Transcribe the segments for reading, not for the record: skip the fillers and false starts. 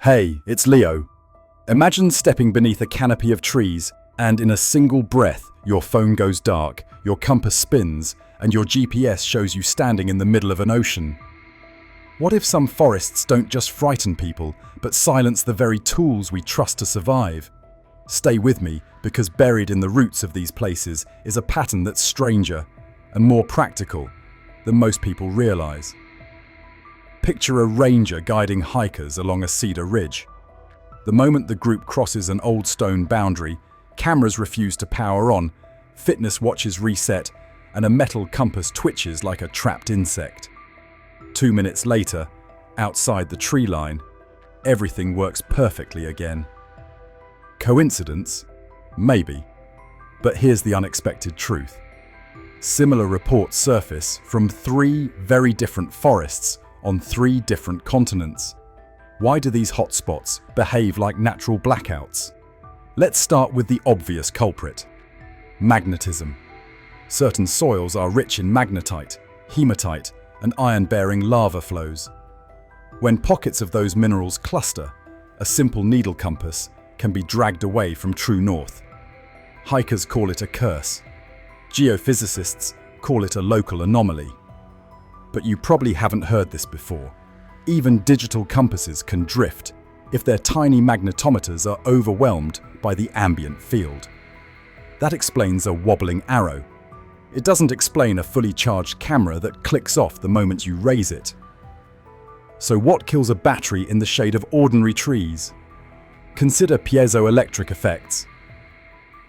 Hey, it's Leo. Imagine stepping beneath a canopy of trees and in a single breath, your phone goes dark, your compass spins, and your GPS shows you standing in the middle of an ocean. What if some forests don't just frighten people, but silence the very tools we trust to survive? Stay with me, because buried in the roots of these places is a pattern that's stranger and more practical than most people realize. Picture a ranger guiding hikers along a cedar ridge. The moment the group crosses an old stone boundary, cameras refuse to power on, fitness watches reset, and a metal compass twitches like a trapped insect. 2 minutes later, outside the tree line, everything works perfectly again. Coincidence? Maybe. But here's the unexpected truth. Similar reports surface from 3 very different forests on 3 different continents. Why do these hotspots behave like natural blackouts? Let's start with the obvious culprit: magnetism. Certain soils are rich in magnetite, hematite, and iron-bearing lava flows. When pockets of those minerals cluster, a simple needle compass can be dragged away from true north. Hikers call it a curse. Geophysicists call it a local anomaly. But you probably haven't heard this before. Even digital compasses can drift if their tiny magnetometers are overwhelmed by the ambient field. That explains a wobbling arrow. It doesn't explain a fully charged camera that clicks off the moment you raise it. So what kills a battery in the shade of ordinary trees? Consider piezoelectric effects.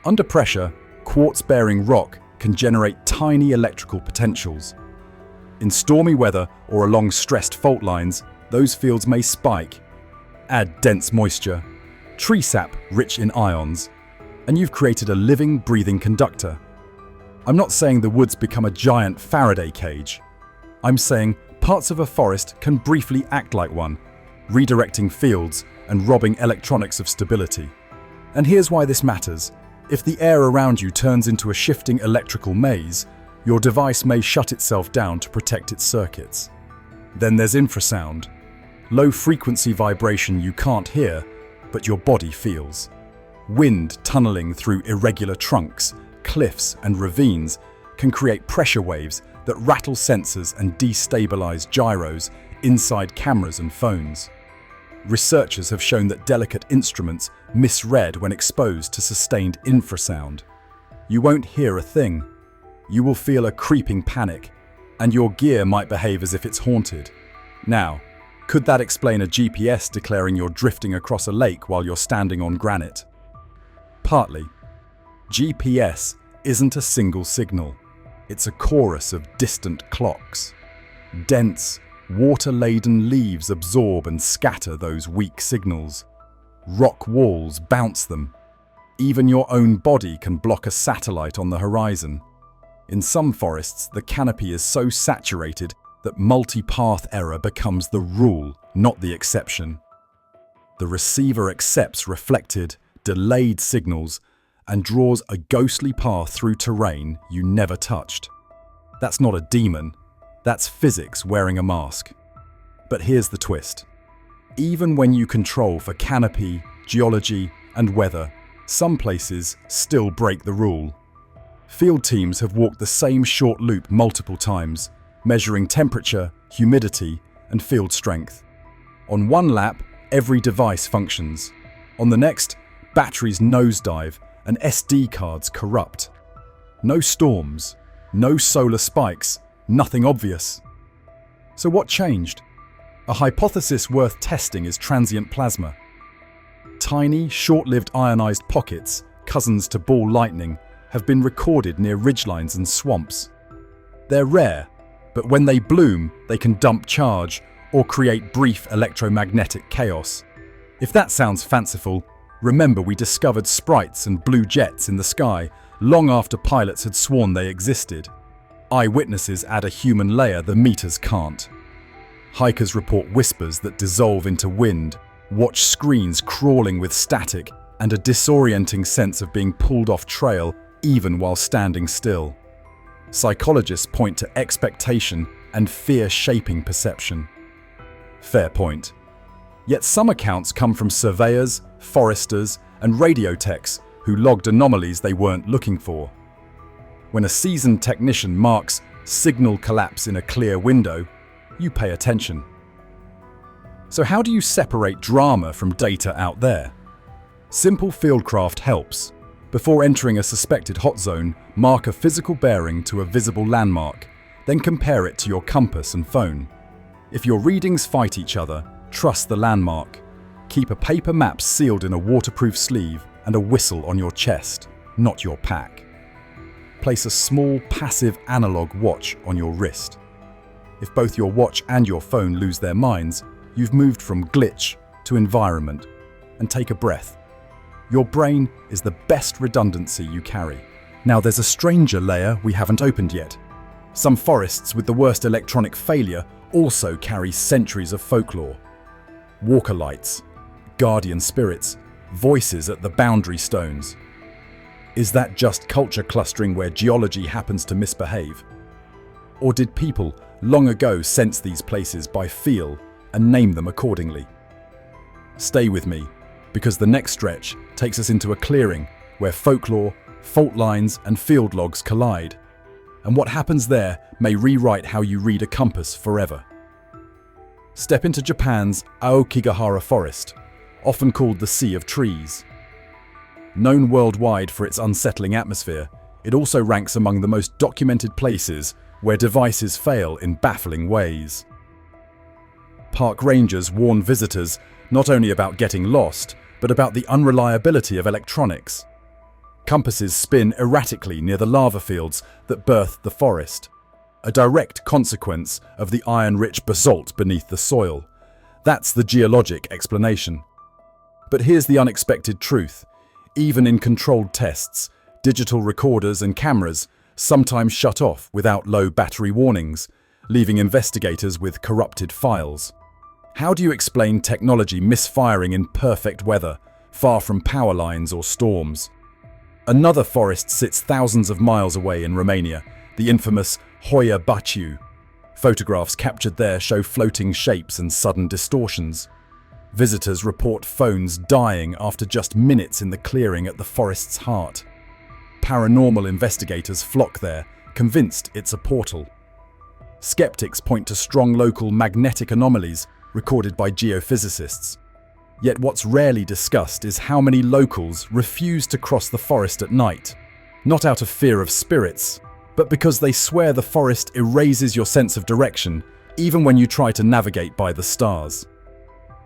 Under pressure, quartz-bearing rock can generate tiny electrical potentials. In stormy weather or along stressed fault lines, those fields may spike. Add dense moisture, tree sap rich in ions, and you've created a living, breathing conductor. I'm not saying the woods become a giant Faraday cage. I'm saying parts of a forest can briefly act like one, redirecting fields and robbing electronics of stability. And here's why this matters. If the air around you turns into a shifting electrical maze, your device may shut itself down to protect its circuits. Then there's infrasound. Low-frequency vibration you can't hear, but your body feels. Wind tunneling through irregular trunks, cliffs, and ravines can create pressure waves that rattle sensors and destabilize gyros inside cameras and phones. Researchers have shown that delicate instruments misread when exposed to sustained infrasound. You won't hear a thing. You will feel a creeping panic, and your gear might behave as if it's haunted. Now, could that explain a GPS declaring you're drifting across a lake while you're standing on granite? Partly. GPS isn't a single signal. It's a chorus of distant clocks. Dense, water-laden leaves absorb and scatter those weak signals. Rock walls bounce them. Even your own body can block a satellite on the horizon. In some forests, the canopy is so saturated that multi-path error becomes the rule, not the exception. The receiver accepts reflected, delayed signals and draws a ghostly path through terrain you never touched. That's not a demon, that's physics wearing a mask. But here's the twist. Even when you control for canopy, geology, and weather, some places still break the rule. Field teams have walked the same short loop multiple times, measuring temperature, humidity, and field strength. On one lap, every device functions. On the next, batteries nosedive and SD cards corrupt. No storms, no solar spikes, nothing obvious. So what changed? A hypothesis worth testing is transient plasma. Tiny, short-lived ionized pockets, cousins to ball lightning, have been recorded near ridgelines and swamps. They're rare, but when they bloom, they can dump charge or create brief electromagnetic chaos. If that sounds fanciful, remember we discovered sprites and blue jets in the sky long after pilots had sworn they existed. Eyewitnesses add a human layer the meters can't. Hikers report whispers that dissolve into wind, watch screens crawling with static, and a disorienting sense of being pulled off trail even while standing still. Psychologists point to expectation and fear shaping perception. Fair point. Yet some accounts come from surveyors, foresters, and radio techs who logged anomalies they weren't looking for. When a seasoned technician marks signal collapse in a clear window, you pay attention. So how do you separate drama from data out there? Simple fieldcraft helps. Before entering a suspected hot zone, mark a physical bearing to a visible landmark, then compare it to your compass and phone. If your readings fight each other, trust the landmark. Keep a paper map sealed in a waterproof sleeve and a whistle on your chest, not your pack. Place a small passive analog watch on your wrist. If both your watch and your phone lose their minds, you've moved from glitch to environment. And take a breath. Your brain is the best redundancy you carry. Now there's a stranger layer we haven't opened yet. Some forests with the worst electronic failure also carry centuries of folklore. Walker lights, guardian spirits, voices at the boundary stones. Is that just culture clustering where geology happens to misbehave? Or did people long ago sense these places by feel and name them accordingly? Stay with me, because the next stretch takes us into a clearing where folklore, fault lines, and field logs collide. And what happens there may rewrite how you read a compass forever. Step into Japan's Aokigahara forest, often called the Sea of Trees. Known worldwide for its unsettling atmosphere, it also ranks among the most documented places where devices fail in baffling ways. Park rangers warn visitors not only about getting lost, but about the unreliability of electronics. Compasses spin erratically near the lava fields that birthed the forest, a direct consequence of the iron-rich basalt beneath the soil. That's the geologic explanation. But here's the unexpected truth. Even in controlled tests, digital recorders and cameras sometimes shut off without low battery warnings, leaving investigators with corrupted files. How do you explain technology misfiring in perfect weather, far from power lines or storms? Another forest sits thousands of miles away in Romania, the infamous Hoia Baciu. Photographs captured there show floating shapes and sudden distortions. Visitors report phones dying after just minutes in the clearing at the forest's heart. Paranormal investigators flock there, convinced it's a portal. Skeptics point to strong local magnetic anomalies recorded by geophysicists. Yet what's rarely discussed is how many locals refuse to cross the forest at night, not out of fear of spirits, but because they swear the forest erases your sense of direction, even when you try to navigate by the stars.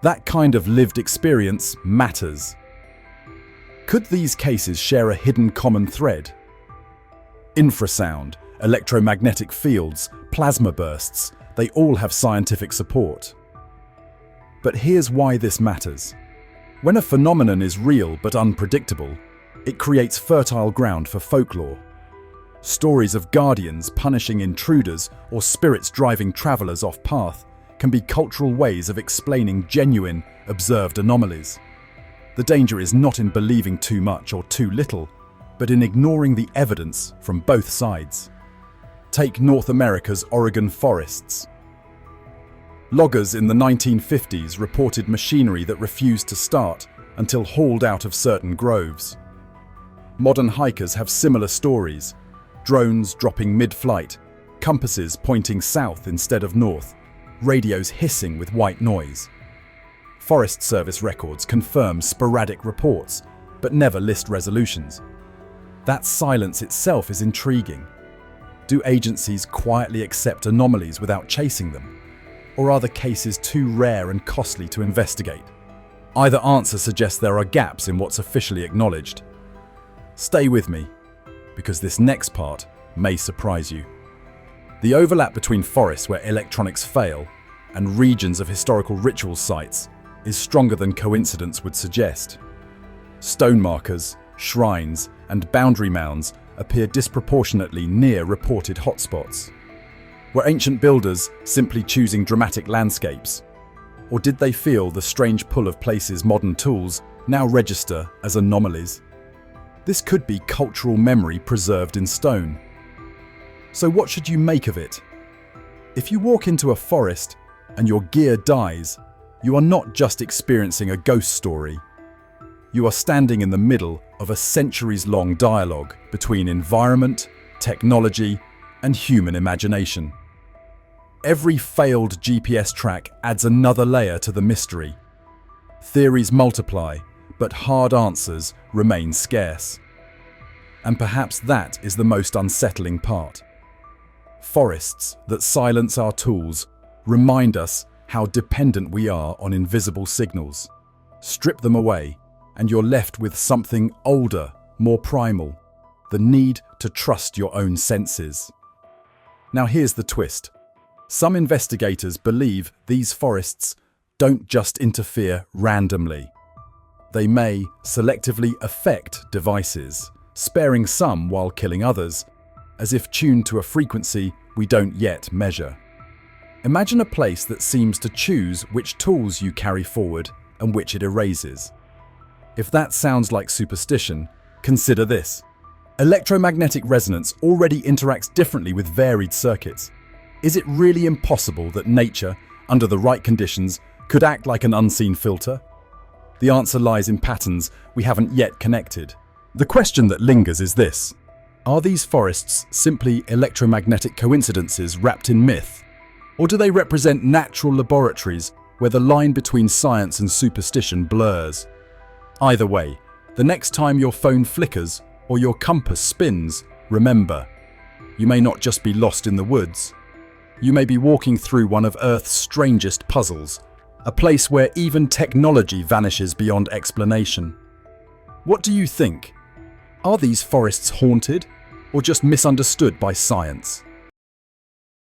That kind of lived experience matters. Could these cases share a hidden common thread? Infrasound, electromagnetic fields, plasma bursts, they all have scientific support. But here's why this matters. When a phenomenon is real but unpredictable, it creates fertile ground for folklore. Stories of guardians punishing intruders or spirits driving travelers off path can be cultural ways of explaining genuine, observed anomalies. The danger is not in believing too much or too little, but in ignoring the evidence from both sides. Take North America's Oregon forests. Loggers in the 1950s reported machinery that refused to start until hauled out of certain groves. Modern hikers have similar stories: drones dropping mid-flight, compasses pointing south instead of north, radios hissing with white noise. Forest Service records confirm sporadic reports, but never list resolutions. That silence itself is intriguing. Do agencies quietly accept anomalies without chasing them? Or are the cases too rare and costly to investigate? Either answer suggests there are gaps in what's officially acknowledged. Stay with me, because this next part may surprise you. The overlap between forests where electronics fail and regions of historical ritual sites is stronger than coincidence would suggest. Stone markers, shrines, and boundary mounds appear disproportionately near reported hotspots. Were ancient builders simply choosing dramatic landscapes? Or did they feel the strange pull of places modern tools now register as anomalies? This could be cultural memory preserved in stone. So what should you make of it? If you walk into a forest and your gear dies, You are not just experiencing a ghost story. You are standing in the middle of a centuries-long dialogue between environment, technology, and human imagination. Every failed GPS track adds another layer to the mystery. Theories multiply, but hard answers remain scarce. And perhaps that is the most unsettling part. Forests that silence our tools remind us how dependent we are on invisible signals. Strip them away, and you're left with something older, more primal, the need to trust your own senses. Now here's the twist. Some investigators believe these forests don't just interfere randomly. They may selectively affect devices, sparing some while killing others, as if tuned to a frequency we don't yet measure. Imagine a place that seems to choose which tools you carry forward and which it erases. If that sounds like superstition, consider this. Electromagnetic resonance already interacts differently with varied circuits. Is it really impossible that nature, under the right conditions, could act like an unseen filter? The answer lies in patterns we haven't yet connected. The question that lingers is this: are these forests simply electromagnetic coincidences wrapped in myth? Or do they represent natural laboratories where the line between science and superstition blurs? Either way, the next time your phone flickers or your compass spins, remember, you may not just be lost in the woods. You may be walking through one of Earth's strangest puzzles, a place where even technology vanishes beyond explanation. What do you think? Are these forests haunted or just misunderstood by science?